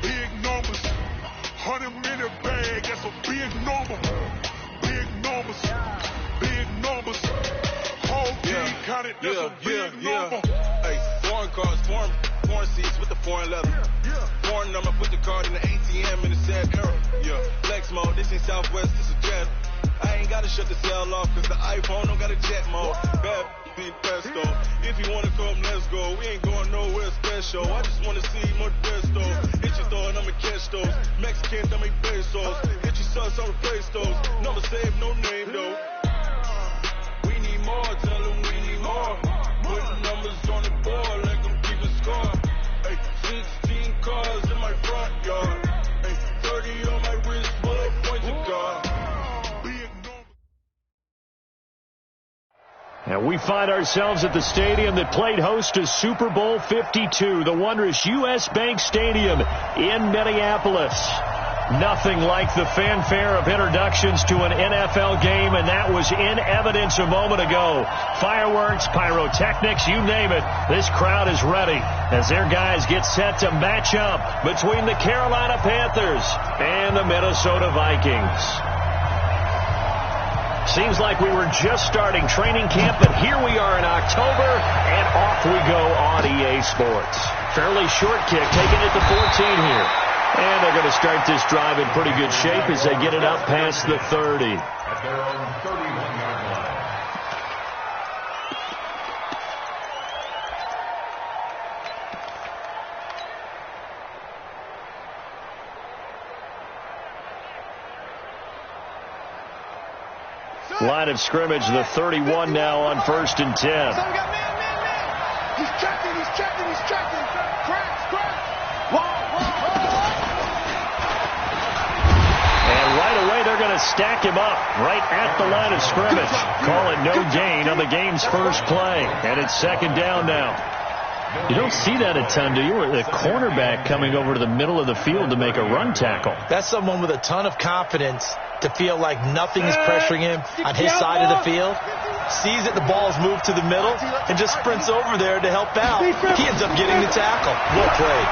Big numbers. 100-minute bag, that's a big number. Big numbers. Big numbers. Whole team counted, that's a big number. Hey, foreign cars, foreign seats with the foreign leather. Foreign number, put the card in the ATM in the sad era. Flex mode, this ain't Southwest, this is Jet. I ain't gotta shut the cell off, cause the iPhone don't got a jet mode. Bad be pesto. If you wanna come, let's go. We ain't going nowhere special. I just wanna see more pesto. Hit your thought, I'ma catch those. Mexican, I make pesos. Hit your sons, I'll replace those. Number save, no name though. We need more, tell them we need more. Putting numbers on the board, like I'm keeping score. Hey, 16 cars in my front yard. Hey, 30 on my wrist, bullet points of God. And we find ourselves at the stadium that played host to Super Bowl 52, the wondrous U.S. Bank Stadium in Minneapolis. Nothing like the fanfare of introductions to an NFL game, and that was in evidence a moment ago. Fireworks, pyrotechnics, you name it. This crowd is ready as their guys get set to match up between the Carolina Panthers and the Minnesota Vikings. Seems like we were just starting training camp, but here we are in October, and off we go on EA Sports. Fairly short kick, taking it to 14 here. And they're going to start this drive in pretty good shape as they get it up past the 30. At their own 31-yard line. Line of scrimmage, the 31 now on 1st and 10. So we got man. He's checking. Cracks. And right away, they're going to stack him up right at the line of scrimmage. Call it no gain on the game's first play. And it's 2nd down now. You don't see that a ton, do you? The cornerback coming over to the middle of the field to make a run tackle. That's someone with a ton of confidence to feel like nothing is pressuring him on his side of the field. Sees that the ball's moved to the middle and just sprints over there to help out. He ends up getting the tackle. Well played.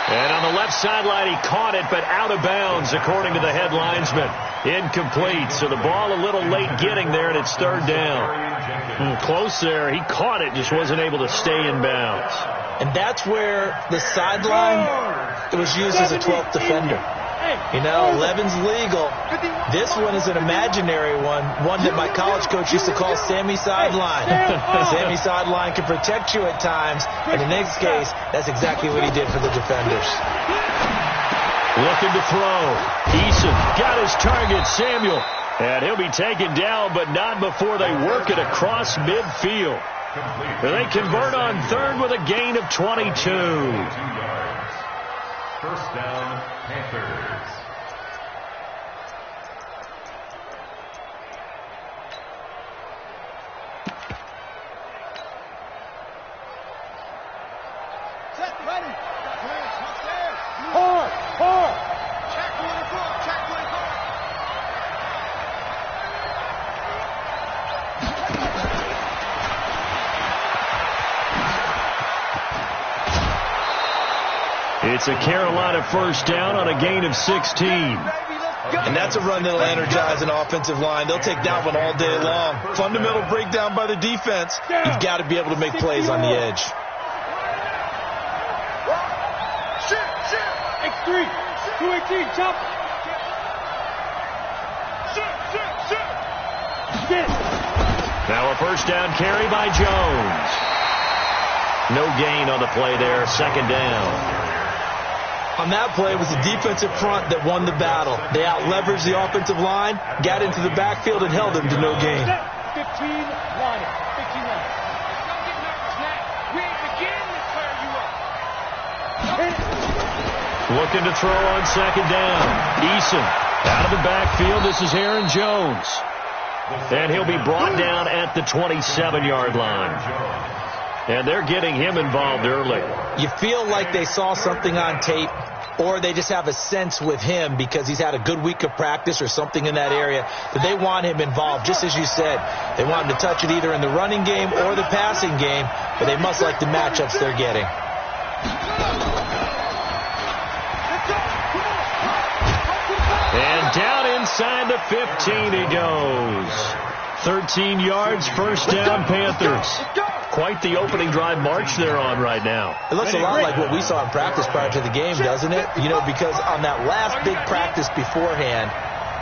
And on the left sideline, he caught it, but out of bounds, according to the head linesman. Incomplete, so the ball a little late getting there, and it's 3rd down. Close there. He caught it, just wasn't able to stay in bounds. And that's where the sideline, it was used as a 12th defender. You know, 11's legal. This one is an imaginary one that my college coach used to call Sammy Sideline. Sammy Sideline can protect you at times, and in this case, that's exactly what he did for the defenders. Looking to throw. Eason got his target, Samuel. And he'll be taken down, but not before they work it across midfield. They convert on 3rd with a gain of 22. 2 yards. First down, Panthers. It's a Carolina first down on a gain of 16. And that's a run that'll energize an offensive line. They'll take that one all day long. Fundamental breakdown by the defense. You've got to be able to make plays on the edge. X3, 218, chop. Now a first down carry by Jones. No gain on the play there, 2nd down. On that play, it was the defensive front that won the battle. They out-leveraged the offensive line, got into the backfield, and held them to no gain. 15 line. Don't get nervous, Matt. We ain't beginning to clear you up. Looking to throw on 2nd down. Eason out of the backfield. This is Aaron Jones. And he'll be brought down at the 27-yard line. And they're getting him involved early. You feel like they saw something on tape, or they just have a sense with him because he's had a good week of practice or something in that area that they want him involved. Just as you said, they want him to touch it either in the running game or the passing game, but they must like the matchups they're getting. And down inside the 15 he goes. 13 yards, first down, Panthers. Quite the opening drive march they're on right now. It looks a lot like what we saw in practice prior to the game, doesn't it? You know, because on that last big practice beforehand,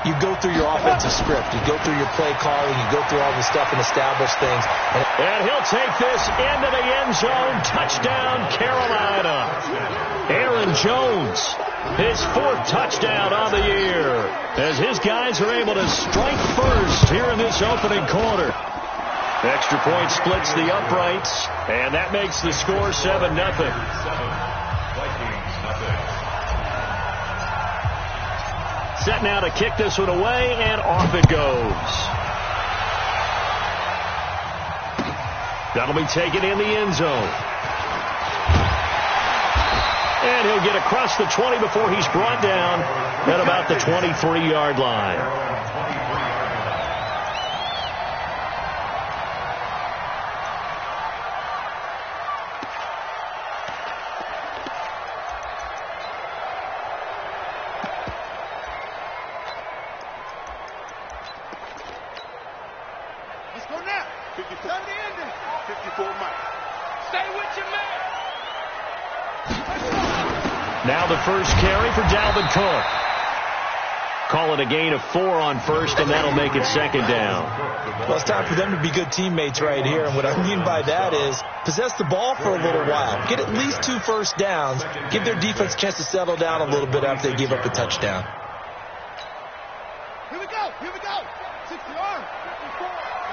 you go through your offensive script. You go through your play calling. You go through all the stuff and establish things. And he'll take this into the end zone. Touchdown, Carolina. Aaron Jones, his 4th touchdown on the year, as his guys are able to strike first here in this opening quarter. Extra point splits the uprights, and that makes the score 7-0. Set now to kick this one away, and off it goes. That'll be taken in the end zone. And he'll get across the 20 before he's brought down at about the 23-yard line. Let's go now. 54 Mike. Stay with your man. Now the first carry for Dalvin Cook. Call it a gain of 4 on first, and that'll make it second down. Well, it's time for them to be good teammates right here. And what I mean by that is possess the ball for a little while. Get at least 2 first downs. Give their defense a chance to settle down a little bit after they give up a touchdown. Here we go. 60 yards. 54.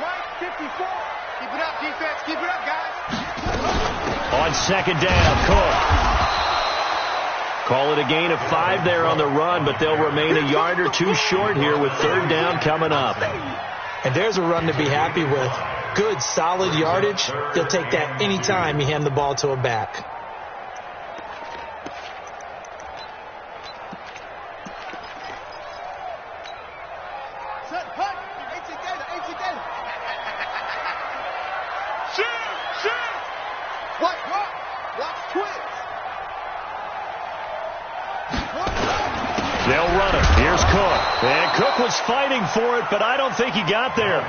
Right, 54. Keep it up, defense. Keep it up, guys. On second down, Cook. Call it a gain of 5 there on the run, but they'll remain a yard or 2 short here with third down coming up. And there's a run to be happy with. Good, solid yardage. They'll take that anytime you hand the ball to a back. Set, hut. 18 gator. Shoot. Watch twins. They'll run it. Here's Cook. And Cook was fighting for it, but I don't think he got there.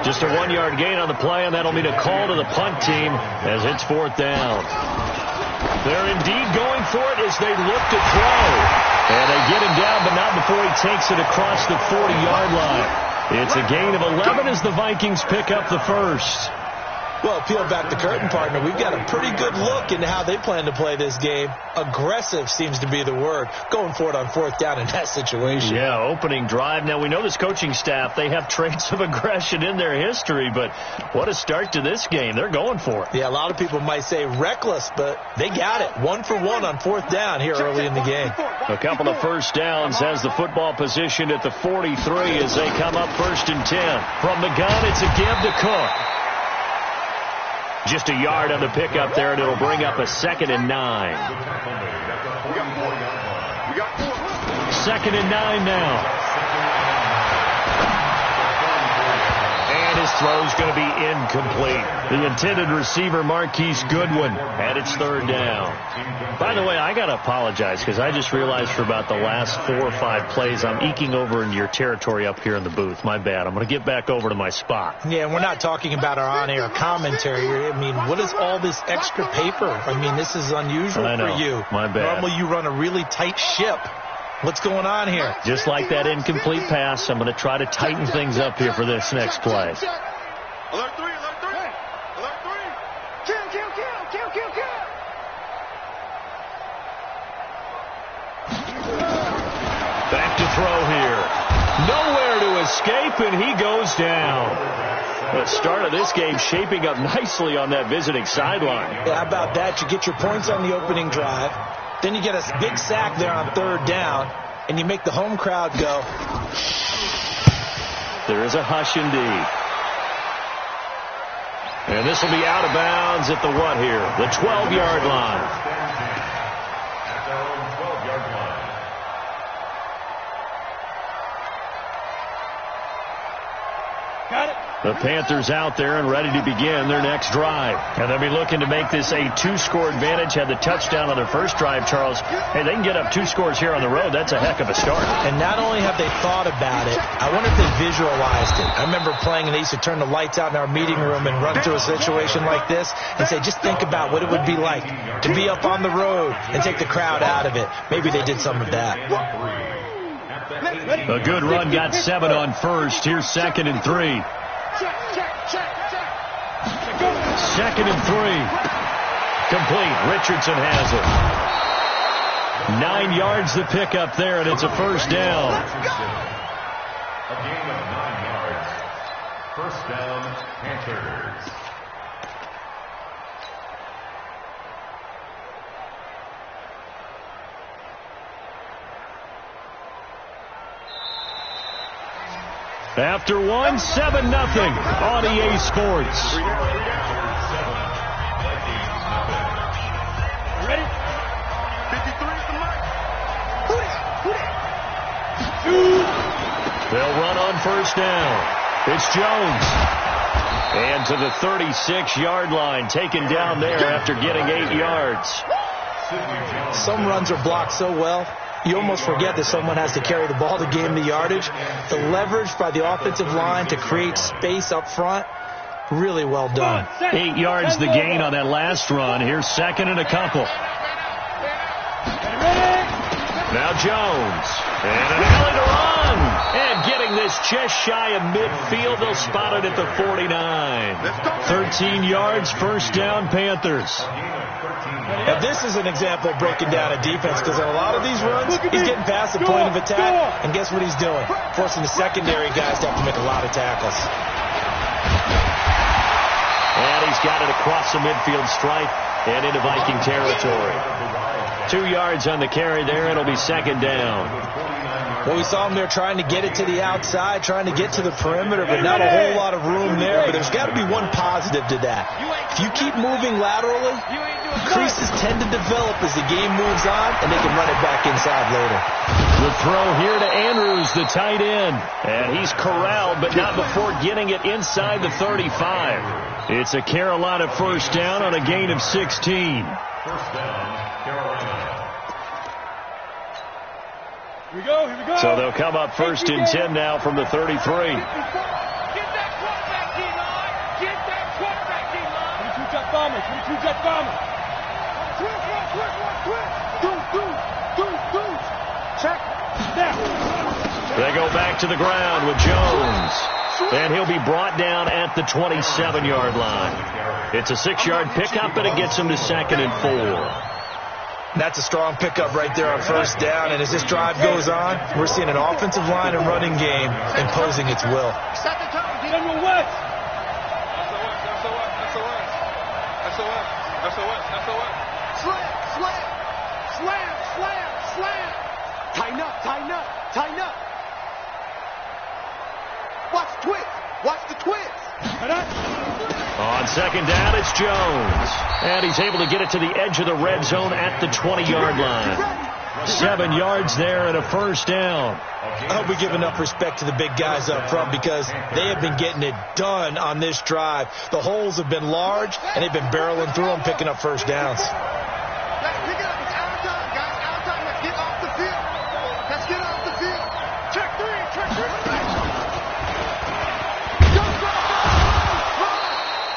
Just a 1-yard gain on the play, and that'll mean a call to the punt team as it's 4th down. They're indeed going for it as they look to throw. And they get him down, but not before he takes it across the 40-yard line. It's a gain of 11 as the Vikings pick up the first. Well, peel back the curtain, partner. We've got a pretty good look into how they plan to play this game. Aggressive seems to be the word. Going for it on 4th down in that situation. Yeah, opening drive. Now, we know this coaching staff, they have traits of aggression in their history, but what a start to this game. They're going for it. Yeah, a lot of people might say reckless, but they got it. 1 for 1 on 4th down here early in the game. A couple of first downs has the football positioned at the 43 as they come up 1st and 10. From the gun, it's a give to Cook. Just a yard on the pickup there, and it'll bring up a 2nd and 9. 2nd and 9 now. And his throw's going to be incomplete. The intended receiver, Marquise Goodwin, and it's 3rd down. By the way, I got to apologize because I just realized for about the last 4 or 5 plays, I'm eking over into your territory up here in the booth. My bad. I'm going to get back over to my spot. Yeah, and we're not talking about our on-air commentary. I mean, what is all this extra paper? I mean, this is unusual for you. My bad. Normally you run a really tight ship. What's going on here? Just like that incomplete pass, I'm going to try to tighten things up here for this next play. Alert 3. Kill. Back to throw here. Nowhere to escape, and he goes down. The start of this game shaping up nicely on that visiting sideline. Yeah, how about that? You get your points on the opening drive. Then you get a big sack there on 3rd down, and you make the home crowd go. There is a hush indeed. And this will be out of bounds at the what here? The 12-yard line. At their own 12-yard line. Got it. The Panthers out there and ready to begin their next drive. And they'll be looking to make this a 2-score advantage. Had the touchdown on their first drive, Charles. Hey, they can get up 2 scores here on the road. That's a heck of a start. And not only have they thought about it, I wonder if they visualized it. I remember playing, and they used to turn the lights out in our meeting room and run through a situation like this and say, just think about what it would be like to be up on the road and take the crowd out of it. Maybe they did some of that. A good run got 7 on first. Here's 2nd and 3. 2nd and 3. Complete. Richardson has it. 9 yards the pickup there, and it's a first down. A gain of 9 yards. First down, Panthers. After 1, 7-0 on EA Sports. Ready? 53 is the mark. They'll run on first down. It's Jones. And to the 36-yard line, taken down there after getting 8 yards. Some runs are blocked so well, you almost forget that someone has to carry the ball to gain the yardage. The leverage by the offensive line to create space up front, really well done. 8 yards the gain on that last run. Here's 2nd and a couple. Now Jones. And an alley to run. And getting this just shy of midfield. They'll spot it at the 49. 13 yards, first down, Panthers. Now, this is an example of breaking down a defense, because on a lot of these runs, he's getting past the point of attack, and guess what he's doing? Forcing the secondary guys to have to make a lot of tackles. And he's got it across the midfield stripe and into Viking territory. 2 yards on the carry there. It'll be 2nd down. Well, we saw him there trying to get it to the outside, trying to get to the perimeter, but not a whole lot of room there. But there's got to be one positive to that. If you keep moving laterally, creases tend to develop as the game moves on, and they can run it back inside later. The throw here to Andrews, the tight end. And he's corralled, but not before getting it inside the 35. It's a Carolina first down on a gain of 16. First down, Carolina. Here we go, here we go. So they'll come up 1st and 10 now from the 33. Get that quarterback in line. Get that quarterback in line. 22-jet bomber, 22-jet bomber. Quick. Check. Now. They go back to the ground with Jones. And he'll be brought down at the 27-yard line. It's a 6-yard pickup, and it gets him to 2nd and 4. That's a strong pickup right there on first down, and as this drive goes on, we're seeing an offensive line and running game imposing its will. Second time, General West. Slam. Tighten up. Watch the twist. On 2nd down, it's Jones. And he's able to get it to the edge of the red zone at the 20-yard line. 7 yards there and a first down. I hope we give enough respect to the big guys up front, because they have been getting it done on this drive. The holes have been large, and they've been barreling through them, picking up first downs. Let's pick it up. It's out of time, guys. Out of time. Let's get off the field. Check three.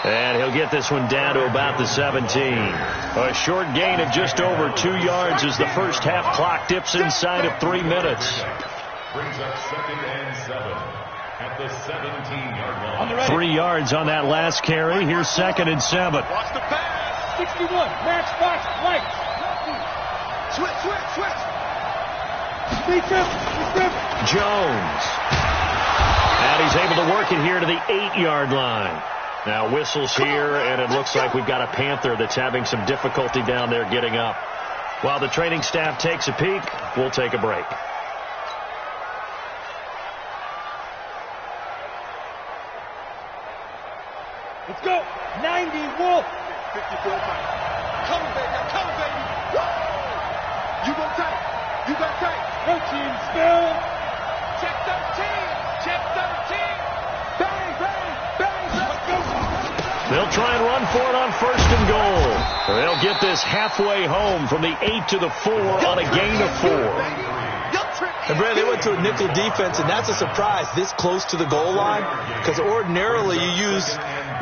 And he'll get this one down to about the 17. A short gain of just over 2 yards as the first half clock dips inside of 3 minutes. Brings up 2nd and 7 at the 17-yard line. 3 yards on that last carry. Here's 2nd and 7. Watch the pass. 61. Matchbox right. Switch. Jones. And he's able to work it here to the 8-yard line. Now whistles here, and it looks like we've got a Panther that's having some difficulty down there getting up. While the training staff takes a peek, we'll take a break. Let's go. 90 Wolf. 54 Mike. Come on, baby. You go tight. Protein spill. Check 13. Bang. try and run for it on 1st and goal. They'll get this halfway home from the 8 to the 4 on a gain of 4. And Brad, they went to a nickel defense, and that's a surprise this close to the goal line, because ordinarily you use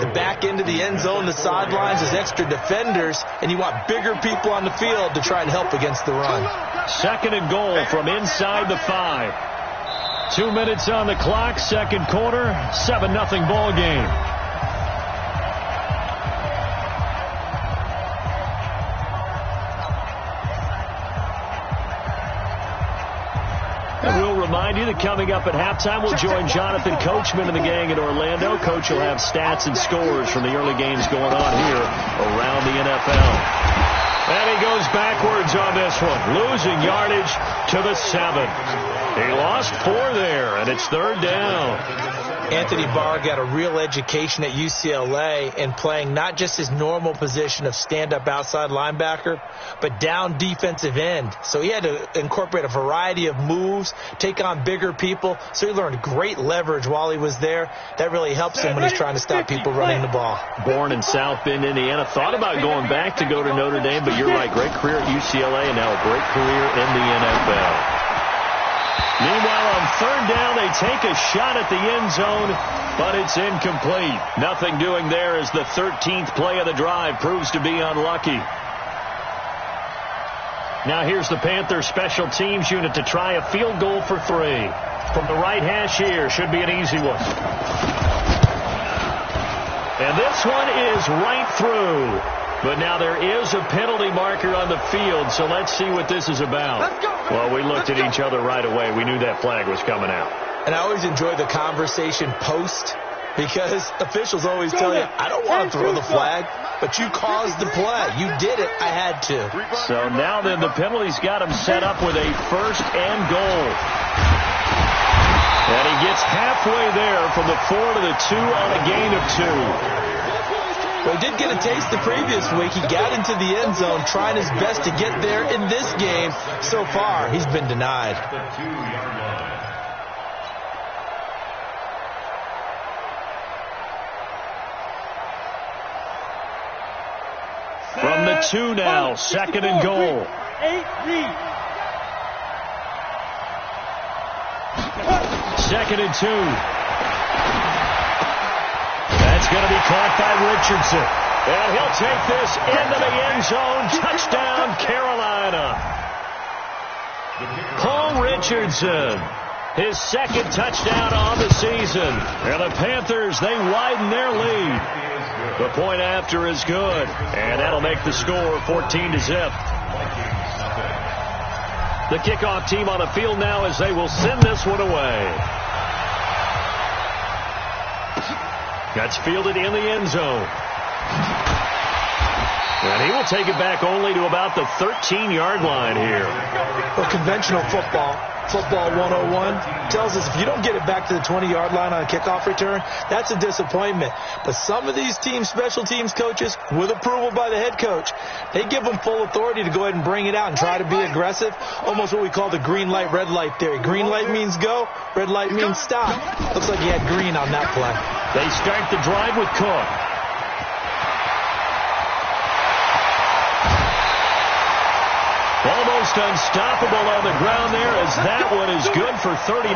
the back end of the end zone, the sidelines as extra defenders, and you want bigger people on the field to try and help against the run. 2nd and goal from inside the 5. 2 minutes on the clock, 2nd quarter, 7-0 ball game. And we'll remind you that coming up at halftime, we'll join Jonathan Coachman and the gang in Orlando. Coach will have stats and scores from the early games going on here around the NFL. And he goes backwards on this one, losing yardage to the 7. He lost 4 there, and it's 3rd down. Anthony Barr got a real education at UCLA in playing not just his normal position of stand-up outside linebacker, but down defensive end. So he had to incorporate a variety of moves, take on bigger people. So he learned great leverage while he was there. That really helps him when he's trying to stop people running the ball. Born in South Bend, Indiana. Thought about going back to go to Notre Dame, but you're right. Great career at UCLA and now a great career in the NFL. Meanwhile, on 3rd down, they take a shot at the end zone, but it's incomplete. Nothing doing there as the 13th play of the drive proves to be unlucky. Now here's the Panthers special teams unit to try a field goal for 3. From the right hash here, should be an easy one. And this one is right through. But now there is a penalty marker on the field, so let's see what this is about. Well, we looked at each other right away. We knew that flag was coming out. And I always enjoy the conversation post, because officials always tell you, I don't want to throw the flag, but you caused the play. You did it. I had to. So now then the penalty's got him set up with a 1st and goal. And he gets halfway there from the 4 to the 2 on a gain of 2. Well, he did get a taste the previous week. He got into the end zone trying his best to get there in this game. So far, he's been denied. From the 2 now, 2nd and goal. 2nd and 2. That's going to be caught by Richardson. And he'll take this into the end zone. Touchdown, Carolina. Paul Richardson, his 2nd touchdown on the season. And the Panthers, they widen their lead. The point after is good. And that'll make the score 14-0. The kickoff team on the field now as they will send this one away. That's fielded in the end zone. And he will take it back only to about the 13-yard line here. Well, conventional football 101, tells us if you don't get it back to the 20-yard line on a kickoff return, that's a disappointment. But some of these team special teams coaches, with approval by the head coach, they give them full authority to go ahead and bring it out and try to be aggressive, almost what we call the green light, red light theory. Green light means go, red light means stop. Looks like he had green on that play. They start the drive with Cook. Almost unstoppable on the ground there as that one is good for 39.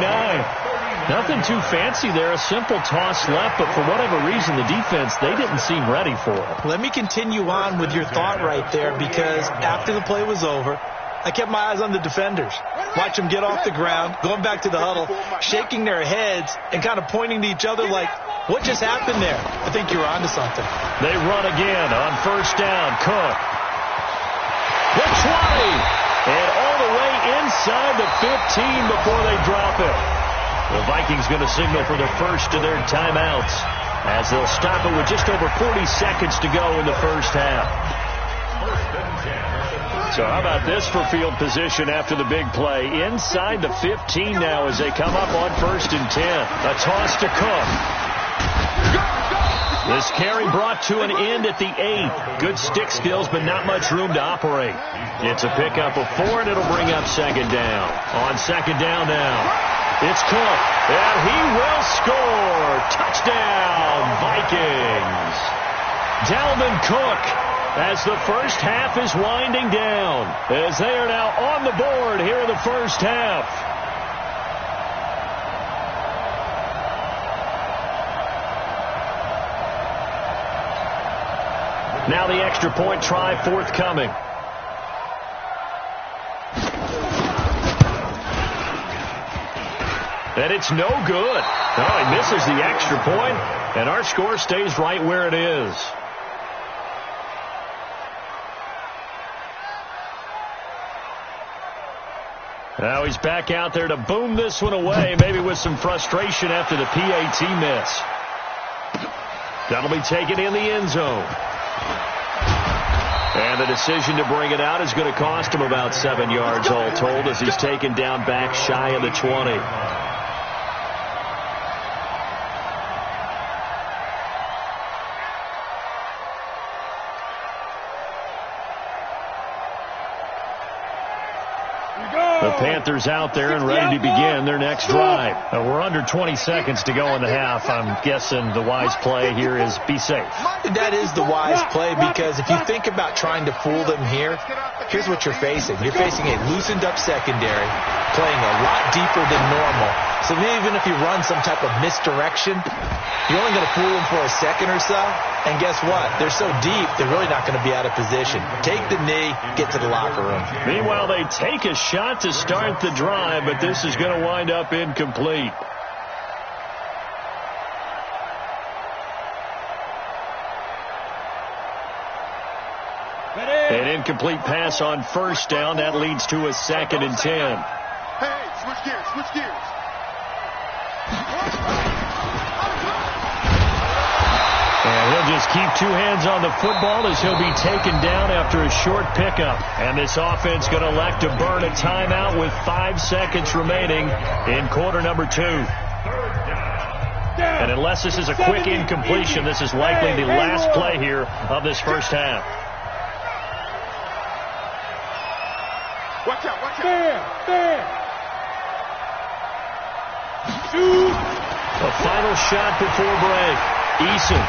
Nothing too fancy there, a simple toss left, but for whatever reason, the defense, they didn't seem ready for it. Let me continue on with your thought right there, because after the play was over, I kept my eyes on the defenders. Watch them get off the ground, going back to the huddle, shaking their heads and kind of pointing to each other like, what just happened there? I think you're onto something. They run again on 1st down. Cook. The 20. And all the way inside the 15 before they drop it. The Vikings going to signal for the first of their timeouts as they'll stop it with just over 40 seconds to go in the first half. So how about this for field position after the big play? Inside the 15 now as they come up on 1st and 10. A toss to Cook. This carry brought to an end at the 8. Good stick skills, but not much room to operate. It's a pickup of 4, and it'll bring up 2nd down. On 2nd down now, it's Cook, and he will score. Touchdown, Vikings. Dalvin Cook, as the first half is winding down, as they are now on the board here in the first half. Now the extra point try forthcoming. And it's no good. Oh, he misses the extra point, and our score stays right where it is. Now he's back out there to boom this one away, maybe with some frustration after the PAT miss. That'll be taken in the end zone. And the decision to bring it out is going to cost him about 7 yards all told, as he's taken down back shy of the 20. The Panthers out there and ready to begin their next drive. We're under 20 seconds to go in the half. I'm guessing the wise play here is be safe. That is the wise play, because if you think about trying to fool them here, here's what you're facing. You're facing a loosened up secondary, playing a lot deeper than normal. So even if you run some type of misdirection, you're only going to fool them for a second or so. And guess what? They're so deep, they're really not going to be out of position. Take the knee, get to the locker room. Meanwhile, they take a shot to start the drive, but this is going to wind up incomplete. An incomplete pass on first down. That leads to a 2nd and 10. Hey, switch gears, switch gears. And he'll just keep two hands on the football as he'll be taken down after a short pickup. And this offense going to elect to burn a timeout with 5 seconds remaining in quarter number 2. And unless this is a quick incompletion, this is likely the last play here of this first half. Watch out, watch out. Fair. Shoot. A final shot before break. Eason.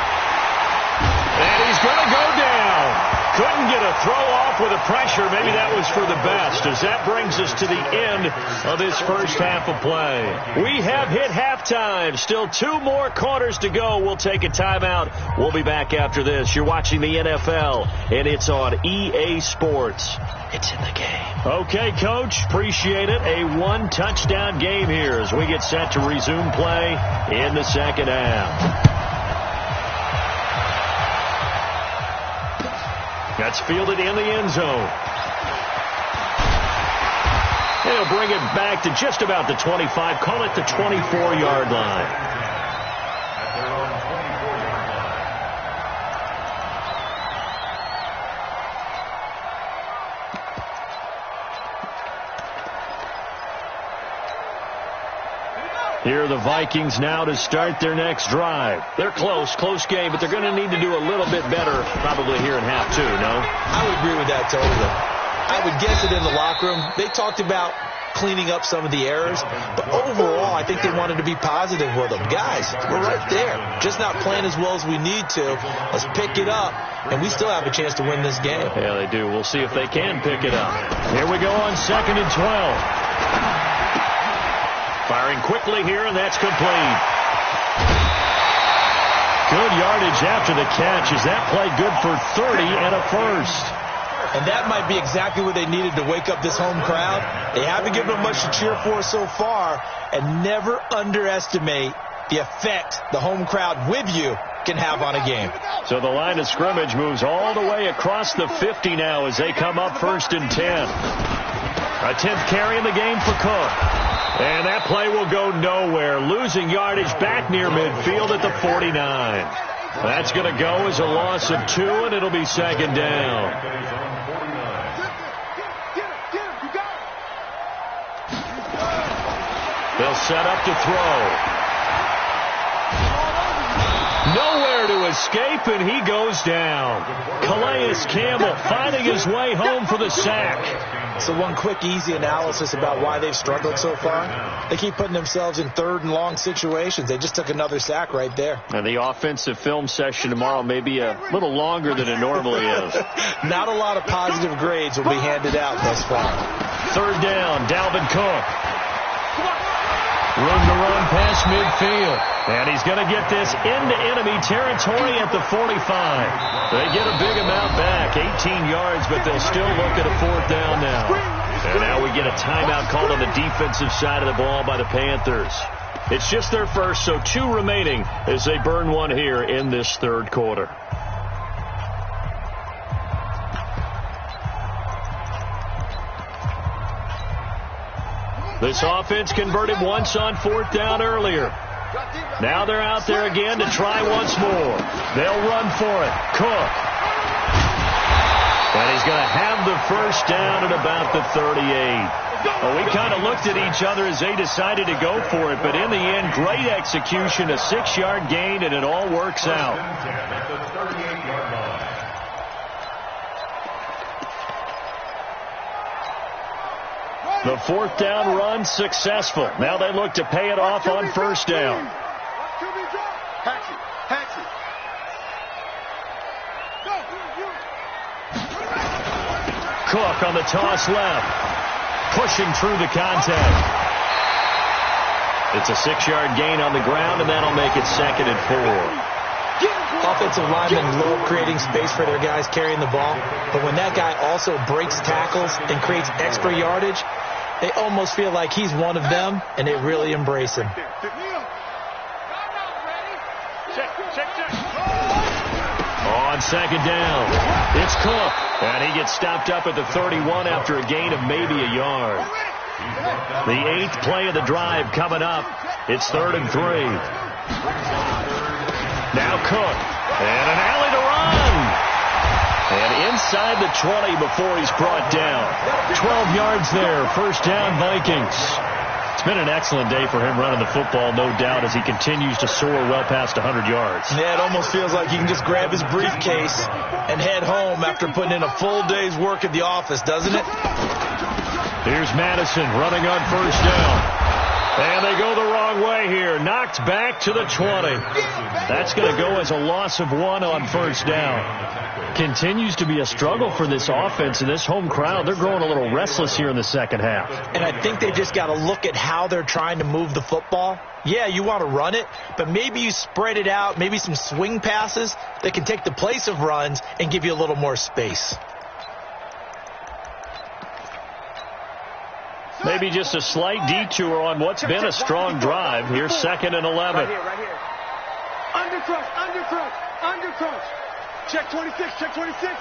And he's going to go down. Couldn't get a throw off with the pressure. Maybe that was for the best, as that brings us to the end of this first half of play. We have hit halftime. Still 2 more quarters to go. We'll take a timeout. We'll be back after this. You're watching the NFL, and it's on EA Sports. It's in the game. Okay, Coach. Appreciate it. A 1-touchdown game here as we get set to resume play in the second half. That's fielded in the end zone. And he'll bring it back to just about the 25. Call it the 24-yard line. Here are the Vikings now to start their next drive. They're close game, but they're going to need to do a little bit better probably here in half 2, no? I would agree with that totally. I would guess it in the locker room. They talked about cleaning up some of the errors, but overall, I think they wanted to be positive with them. Guys, we're right there. Just not playing as well as we need to. Let's pick it up, and we still have a chance to win this game. Yeah, they do. We'll see if they can pick it up. Here we go on 2nd and 12. Firing quickly here, and that's complete. Good yardage after the catch. Is that play good for 30 and a first? And that might be exactly what they needed to wake up this home crowd. They haven't given them much to cheer for so far, and never underestimate the effect the home crowd with you can have on a game. So the line of scrimmage moves all the way across the 50 now as they come up 1st and 10. A 10th carry in the game for Cook. And that play will go nowhere, losing yardage back near midfield at the 49. That's going to go as a loss of 2, and it'll be 2nd down. They'll set up to throw. Nowhere to escape, and he goes down. Calais Campbell finding his way home for the sack. So one quick, easy analysis about why they've struggled so far. They keep putting themselves in third and long situations. They just took another sack right there. And the offensive film session tomorrow may be a little longer than it normally is. Not a lot of positive grades will be handed out thus far. Third down, Dalvin Cook. Room to run past midfield. And he's going to get this into enemy territory at the 45. They get a big amount back, 18 yards, but they'll still look at a fourth down now. And now we get a timeout called on the defensive side of the ball by the Panthers. It's just their first, so 2 remaining as they burn one here in this third quarter. This offense converted once on fourth down earlier. Now they're out there again to try once more. They'll run for it. Cook. And he's going to have the first down at about the 38. Well, we kind of looked at each other as they decided to go for it, but in the end, great execution, a 6-yard gain, and it all works out. The fourth down run successful. Now they look to pay it off on first down. Cook on the toss left. Pushing through the contact. It's a 6-yard gain on the ground, and that'll make it 2nd and 4. Offensive linemen love creating space for their guys carrying the ball, but when that guy also breaks tackles and creates extra yardage, they almost feel like he's one of them, and they really embrace him. On second down, it's Cook, and he gets stopped up at the 31 after a gain of maybe a yard. The 8th play of the drive coming up. It's 3rd and 3. Now Cook, and an alley to run. And inside the 20 before he's brought down. 12 yards there, first down Vikings. It's been an excellent day for him running the football, no doubt, as he continues to soar well past 100 yards. Yeah, it almost feels like he can just grab his briefcase and head home after putting in a full day's work at the office, doesn't it? Here's Madison running on first down. And they go the wrong way here. Knocked back to the 20. That's going to go as a loss of 1 on first down. Continues to be a struggle for this offense and this home crowd. They're growing a little restless here in the second half. And I think they just got to look at how they're trying to move the football. Yeah, you want to run it, but maybe you spread it out, maybe some swing passes that can take the place of runs and give you a little more space. Maybe just a slight detour on what's been a strong drive. Here's 2nd and 11. Right here. Under crush. Check 26, check 26.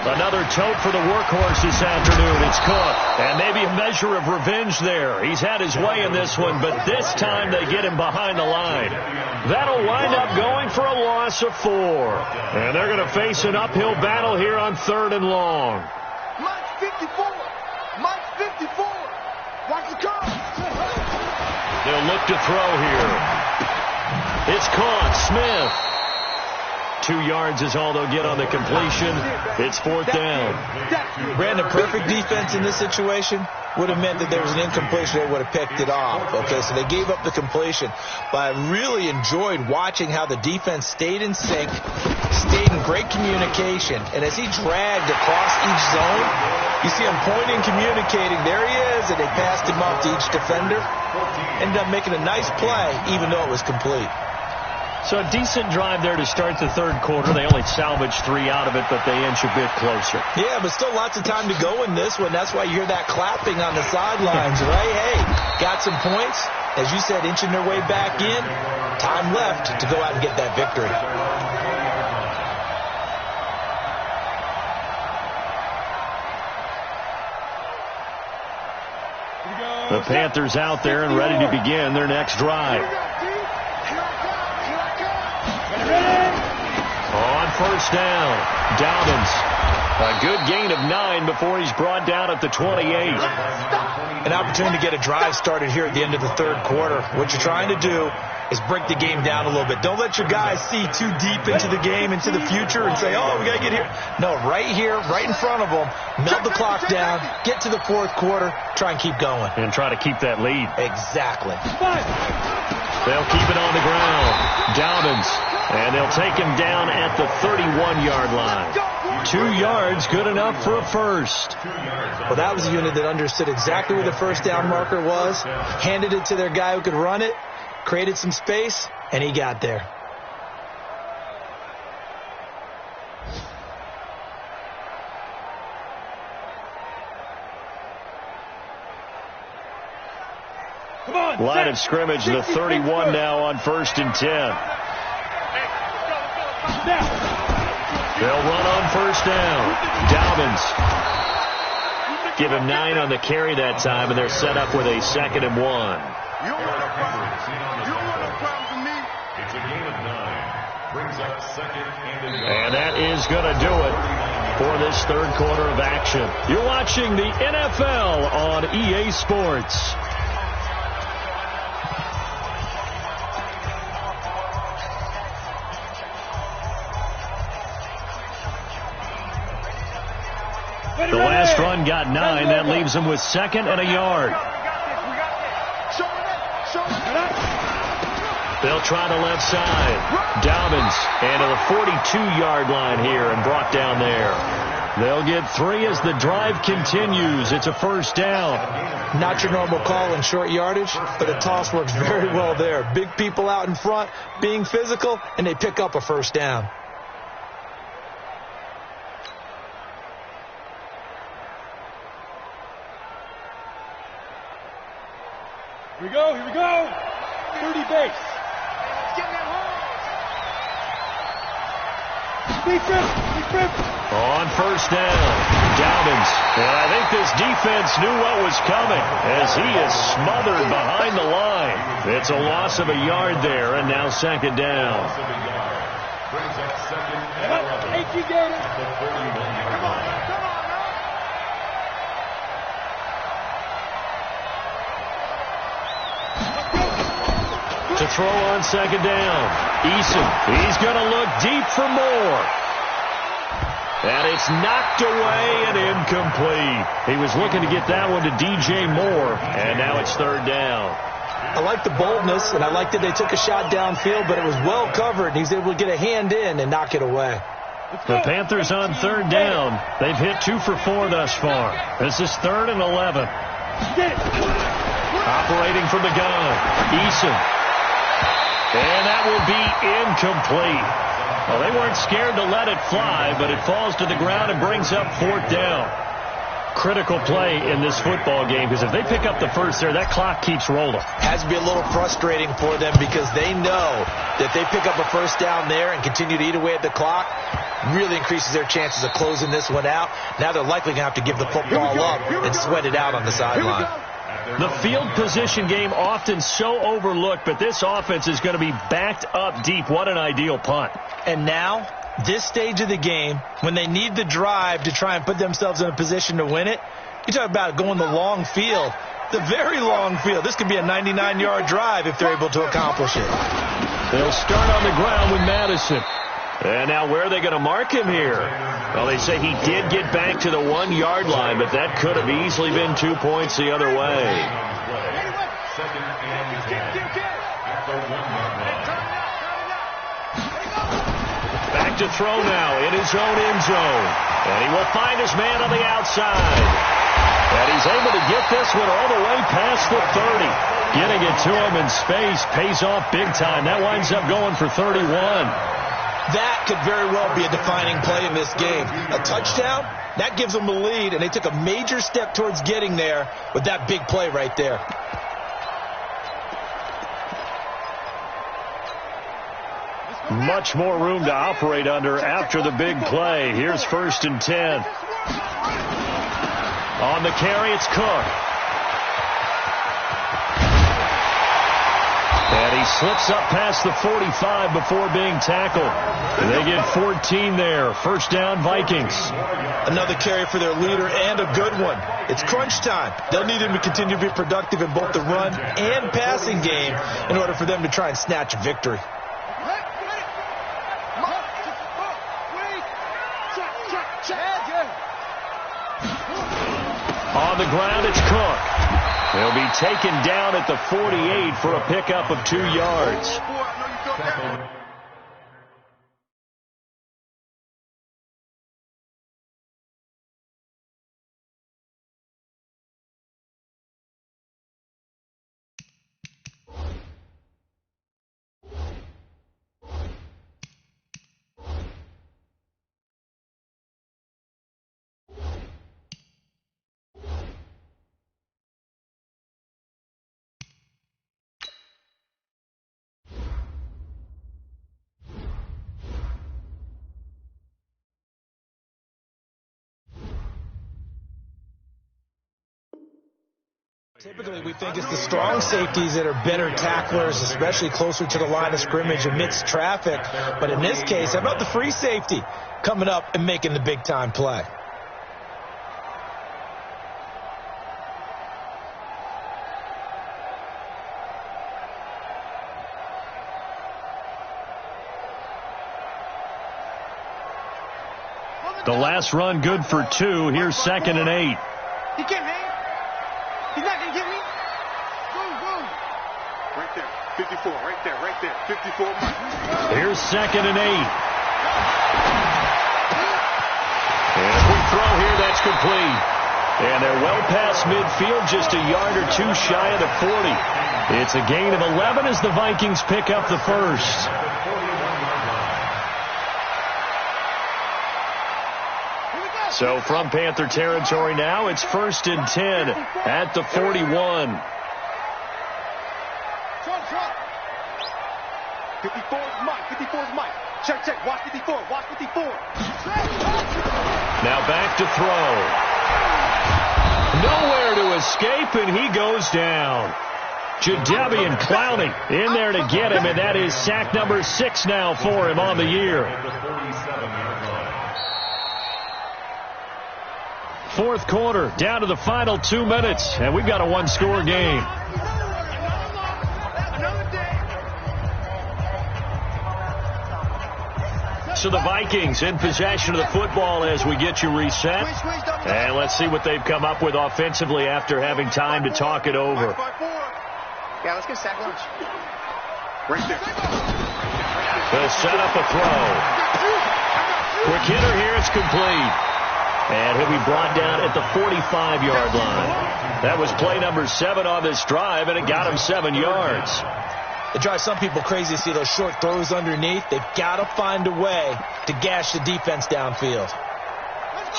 Another tote for the workhorse this afternoon. It's Cook. And maybe a measure of revenge there. He's had his way in this one, but this time they get him behind the line. That'll wind up going for a loss of 4. And they're going to face an uphill battle here on 3rd and long. Mike's 54. Watch the car. They'll look to throw here. It's caught. Smith. 2 yards is all they'll get on the completion. It's 4th down. Brandon, perfect defense in this situation would have meant that there was an incompletion. They would have picked it off. Okay, so they gave up the completion. But I really enjoyed watching how the defense stayed in sync, stayed in great communication. And as he dragged across each zone, you see him pointing, communicating. There he is, and they passed him off to each defender. Ended up making a nice play, even though it was complete. So a decent drive there to start the third quarter. They only salvaged 3 out of it, but they inch a bit closer. Yeah, but still lots of time to go in this one. That's why you hear that clapping on the sidelines, right? Hey, got some points. As you said, inching their way back in. Time left to go out and get that victory. The Panthers out there and ready to begin their next drive. On first down, Dobbins. A good gain of 9 before he's brought down at the 28. An opportunity to get a drive started here at the end of the third quarter. What you're trying to do is break the game down a little bit. Don't let your guys see too deep into the game, into the future, and say, oh, we got to get here. No, right here, right in front of them, melt the clock down, get to the fourth quarter, try and keep going. And try to keep that lead. Exactly. They'll keep it on the ground. Dobbins. And they'll take him down at the 31-yard line. 2 yards, good enough for a first. Well, that was a unit that understood exactly where the first down marker was, handed it to their guy who could run it, created some space, and he got there. Line of scrimmage, the 31 now on 1st and 10. They'll run on 1st down. Dobbins. Give him 9 on the carry that time, and they're set up with a 2nd and 1. It's a gain of 9. Brings up 2nd and 1. And that is going to do it for this third quarter of action. You're watching the NFL on EA Sports. The last run got 9. That leaves them with 2nd and a yard. They'll try the left side. Dobbins and to the 42-yard line here and brought down there. They'll get 3 as the drive continues. It's a 1st down. Not your normal call in short yardage, but the toss works very well there. Big people out in front, being physical, and they pick up a 1st down. Here we go, here we go. 30 base. On 1st down, Dobbins. And I think this defense knew what was coming as he is smothered behind the line. It's a loss of a yard there, and now 2nd down. Brings up 2nd and 11. At the 41-yard line. To throw on 2nd down. Eason, he's going to look deep for more. And it's knocked away and incomplete. He was looking to get that one to DJ Moore, and now it's 3rd down. I like the boldness, and I like that they took a shot downfield, but it was well covered, and he's able to get a hand in and knock it away. The Panthers on 3rd down. They've hit 2 for 4 thus far. This is 3rd and 11. Operating from the gun, Eason. And that will be incomplete. Well, they weren't scared to let it fly, but it falls to the ground and brings up 4th down. Critical play in this football game, because if they pick up the first there, that clock keeps rolling. Has to be a little frustrating for them because they know that they pick up a 1st down there and continue to eat away at the clock, really increases their chances of closing this one out. Now they're likely going to have to give the football up and sweat it out on the sideline. The field position game often so overlooked, but this offense is going to be backed up deep. What an ideal punt. And now, this stage of the game, when they need the drive to try and put themselves in a position to win it, you talk about going the long field, the very long field. This could be a 99-yard drive if they're able to accomplish it. They'll start on the ground with Madison. And now where are they going to mark him here? Well, they say he did get back to the 1-yard line, but that could have easily been 2 points the other way. Back to throw now in his own end zone. And he will find his man on the outside. And he's able to get this one all the way past the 30. Getting it to him in space pays off big time. That winds up going for 31. That could very well be a defining play in this game. A touchdown, that gives them the lead, and they took a major step towards getting there with that big play right there. Much more room to operate under after the big play. Here's 1st and 10. On the carry, it's Cook. And he slips up past the 45 before being tackled. They get 14 there. First down, Vikings. Another carry for their leader and a good one. It's crunch time. They'll need him to continue to be productive in both the run and passing game in order for them to try and snatch a victory. On the ground, it's Cook. He'll be taken down at the 48 for a pickup of 2 yards. Typically, we think it's the strong safeties that are better tacklers, especially closer to the line of scrimmage amidst traffic. But in this case, how about the free safety coming up and making the big-time play? The last run good for 2. Here's 2nd and 8. He can't hang. He's not going to get me. Boom. Right there. 54. Right there. 54. Here's 2nd and 8. And a quick throw here. That's complete. And they're well past midfield, just a yard or 2 shy of the 40. It's a gain of 11 as the Vikings pick up the first. So from Panther territory now, it's 1st and 10 at the 41. 54's Mike. Check. Watch 54. Now back to throw. Nowhere to escape, and he goes down. Jadeveon Clowney in there to get him, and that is sack number 6 now for him on the year. 4th quarter, down to the final 2 minutes, and we've got a 1-score game. So the Vikings in possession of the football as we get you reset. And let's see what they've come up with offensively after having time to talk it over. Yeah, let's get sack lunch. Right there. They'll set up a throw. Quick hitter here, it's complete. And he'll be brought down at the 45-yard line. That was play number 7 on this drive, and it got him 7 yards. It drives some people crazy to see those short throws underneath. They've got to find a way to gash the defense downfield.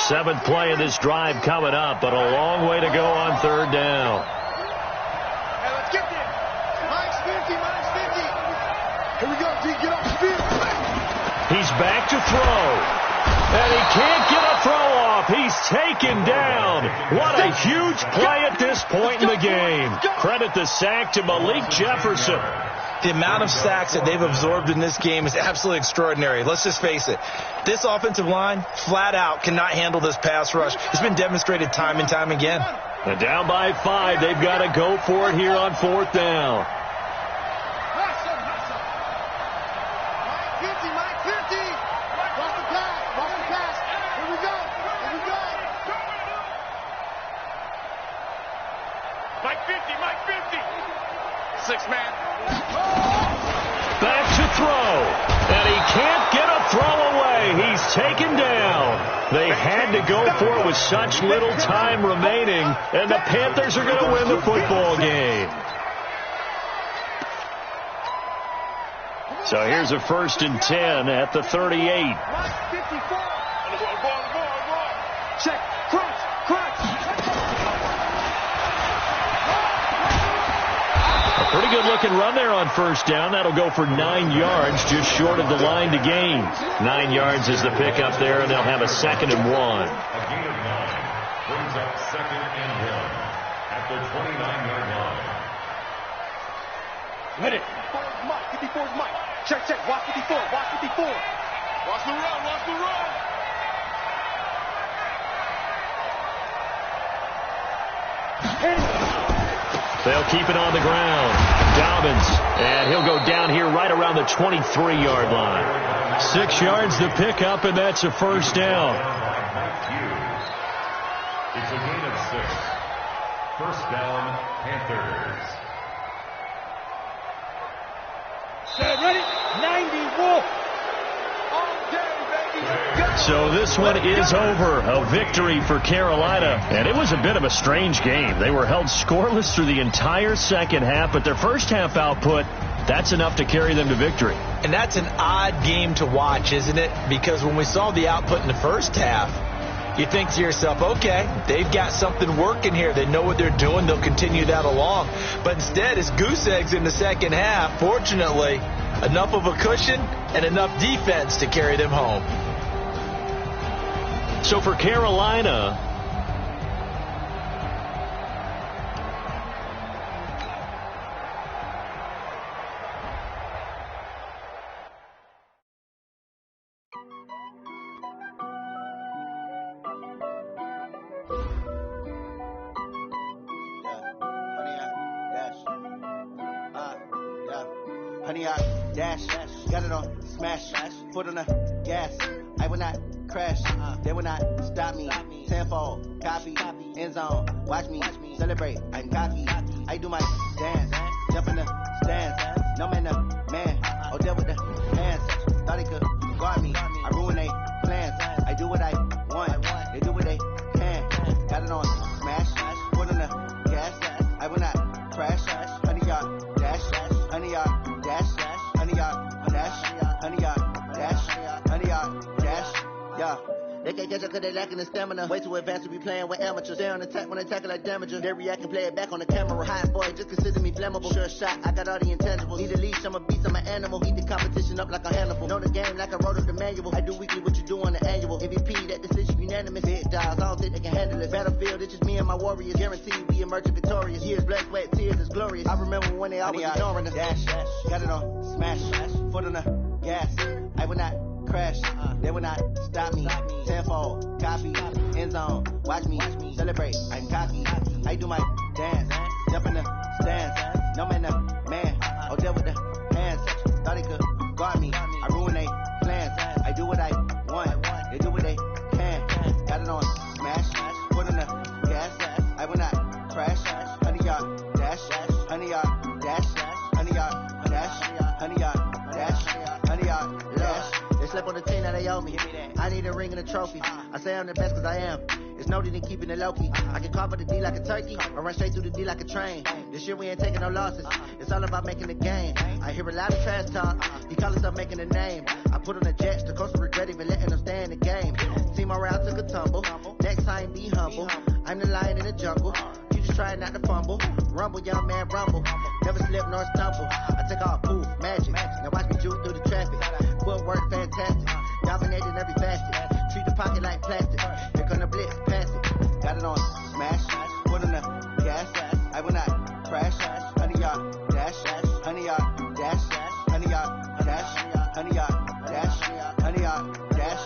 7th play of this drive coming up, but a long way to go on 3rd down. Hey, let's get there. Minus 50. Here we go, D. Get off the field. He's back to throw. And he can't get a throw off. He's taken down. What a huge play at this point in the game. Credit the sack to Malik Jefferson. The amount of sacks that they've absorbed in this game is absolutely extraordinary. Let's just face it. This offensive line, flat out, cannot handle this pass rush. It's been demonstrated time and time again. And down by 5. They've got to go for it here on 4th down. Back to throw. And he can't get a throw away. He's taken down. They had to go for it with such little time remaining, and the Panthers are going to win the football game. So here's a 1st and 10 at the 38. Check. Pretty good looking run there on 1st down. That'll go for 9 yards, just short of the line to gain. 9 yards is the pickup there, and they'll have a 2nd and 1. A gain of 9 brings up 2nd and 1 at the 29-yard line. Hit it. 54's Mike. 54's Mike. Check, check. Watch 54. Watch 54. Watch the run. Watch the run. They'll keep it on the ground. Dobbins, and he'll go down here right around the 23-yard line. 6 yards to pick up, and that's a first down. It's a gain of 6. First down, Panthers. Set, ready? 90, Wolf. All day, baby. Go. So this one is over. A victory for Carolina. And it was a bit of a strange game. They were held scoreless through the entire second half, but their first half output, that's enough to carry them to victory. And that's an odd game to watch, isn't it? Because when we saw the output in the first half, you think to yourself, okay, they've got something working here. They know what they're doing. They'll continue that along. But instead, it's goose eggs in the second half. Fortunately, enough of a cushion and enough defense to carry them home. So for Carolina, Honey, I dash, got it on smash, foot on the gas. I will not crash, they will not stop me. Tenfold, copy, end zone, watch me celebrate. I'm cocky, I do my dance, jump in the stands. No man, oh, deal with the hands. Thought he could guard me, I ruin they plans. I do what I want, they do what they can. Got it on smash, foot on the gas. I will not crash, honey, y'all dash, honey, y'all dash, honey, y'all dash, honey, y'all dash, honey, y'all dash, yeah. They can't catch up cause they lacking the stamina. Way too advanced to be playing with amateurs. Stay on attack when they tackle like damagers. They react and play it back on the camera. Hot boy, just consider me flammable. Sure shot, I got all the intangibles. Need a leash, I'm a beast, I'm an animal. Eat the competition up like a Hannibal. Know the game like I wrote up the manual. I do weekly what you do on the annual. MVP, that decision unanimous. Big dogs, I don't think they can handle it. Battlefield, it's just me and my warriors. Guaranteed we emerge victorious. Years, blood, sweat, tears, is glorious. I remember when they always ignoring us. Dash, got it on smash, foot on the gas. I will not crash, they will not stop me. Tenfold, copy, end zone, watch me celebrate. I'm cocky, I do my dance, jump in the stands. No man, oh, deal with the hands. Thought he could guard me, I ruin they plans. I do what I want, they do what they can. Got it on smash, foot on the gas. I will not crash, honey, y'all dash, honey, y'all dash, honey, y'all dash, honey, y'all dash, honey, y'all dash. They slept on the team that they owe me. I need a ring and a trophy. I say I'm the best cause I am. It's no need in keeping it low-key. I can carve up the D like a turkey or run straight through the D like a train. This year we ain't taking no losses. It's all about making the game. I hear a lot of trash talk. He call himself making a name. I put on the Jets. The coach will regret even letting them stay in the game. Team morale took a tumble. Next time be humble. I'm the lion in the jungle. You just try not to fumble. Rumble, young man, rumble. Never slip nor stumble. I take off, poof, magic. Now watch me juke through the traffic. Footwork fantastic. Dominating every facet. Treat the pocket like plastic. Here come the blitz, pass it. Got it on smash. Foot on the gas. I will not crash. Honey, y'all dash. Honey, y'all dash. Honey, y'all dash. Honey, y'all dash. Honey, y'all dash.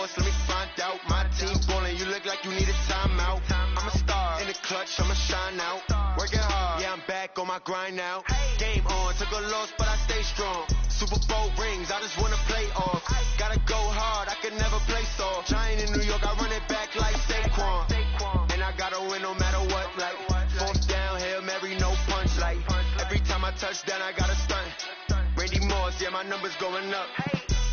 Let me find out. My team ballin', you look like you need a timeout. I'm a star in the clutch, I'ma shine out. Working hard, yeah, I'm back on my grind now. Game on, took a loss, but I stay strong. Super Bowl rings, I just wanna play off. Gotta go hard, I can never play soft. Giant in New York, I run it back like Saquon. And I gotta win no matter what, like fourth down, Hail Mary, no punch, like every time I touch down, I gotta stunt. Randy Moss, yeah, my numbers going up.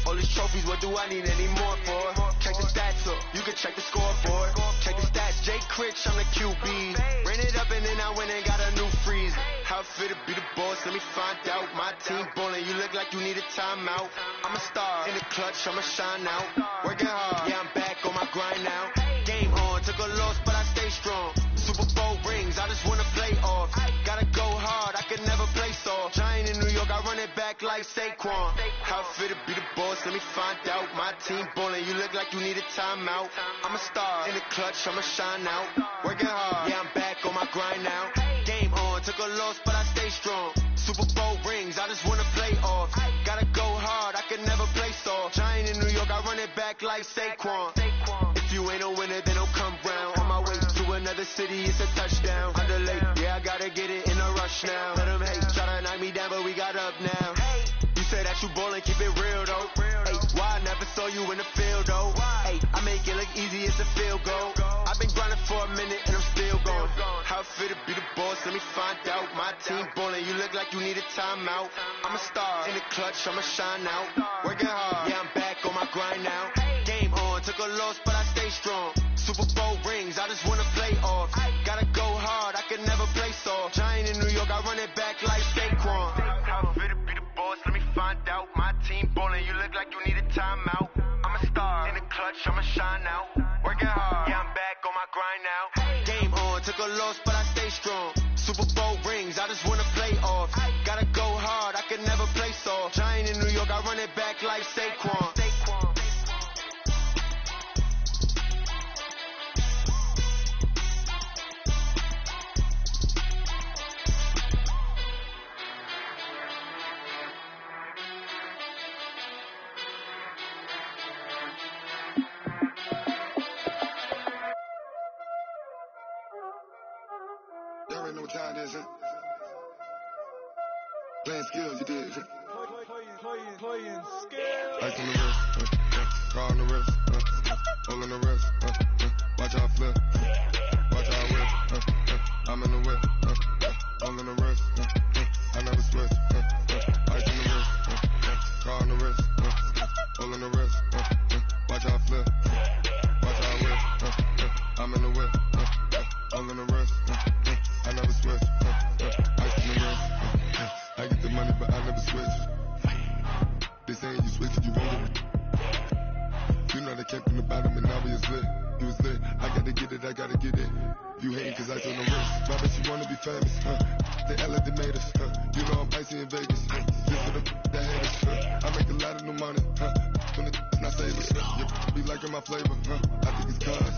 All these trophies, what do I need any more for? Check the stats up, you can check the scoreboard. Check the stats, Jay Critch, I'm the QB. Ran it up and then I went and got a new freeze. How fit to be the boss, let me find out. My team ballin', you look like you need a timeout. I'm a star in the clutch, I'ma shine out. Working hard, yeah, I'm back on my grind now. Game on, took a loss, but I stay strong. Super Bowl rings, I just wanna play off. Gotta go hard, I can never play place off. Giant in New York, I run it back like Saquon. How fit to be the boss, let me find out. My team ballin', you look like you need a timeout. I'm a star in the clutch, I'ma shine out. Working hard, yeah, I'm back on my grind now. Game on, took a loss, but I stay strong. Super Bowl rings, I just wanna play off. Gotta go hard, I can never play soft. Giant in New York, I run it back like Saquon. If you ain't a winner, then don't come round. On my way to another city, it's a touchdown. Under late, yeah, I gotta get it in a rush now. Let them hate, try to knock me down, but we got up now. You say that you ballin', keep it real though. Hey, why I never saw you in the field though? Hey, I make it look easy, it's a field goal. I've been grinding for a minute and I'm still going. How fit to be the boss, let me find out. My team ballin', you look like you need a timeout. I'm a star in the clutch, I'ma shine out. Working hard, yeah, I'm back on my grind now. Game on, took a loss, but I stay strong. Super Bowl rings, I just wanna play off. Gotta go hard, I can never play soft. Giant in New York, I run it back like Saquon. How fit to be the boss, let me find out. My team ballin', you look like you need a timeout. I'm a star in the clutch, I'ma shine out. Working hard, yeah, I'm back on my grind now. Game on, took a loss, but I stay strong. Super Bowl rings, I just wanna play off. Gotta go hard, I can never play soft. Giant in New York, I run it back like Saquon. Y'all already know what time it is, huh? Playing skills, you did. Playing skills. Ice on the wrist, car on the wrist, hole in the wrist, watch how I flip, watch how I whip, I'm in the whip, hole in the wrist, I never switch, ice on the wrist, car on the wrist, hole in the wrist, watch how I flip, watch how I whip, I'm in the whip, hole in the wrist, I never switch, ice on the wrist, I get the money but I never switch. They saying you switch it, you won't get it. You know they came from the bottom and now we is lit. You was lit, I gotta get it, I gotta get it. You hating cause I told them wrist. My bitch, you wanna be famous, They LA they made us, You know I'm icy in Vegas, Just for the that haters, I make a lot of new money, When it's not savers, You be liking my flavor, I think it's gone.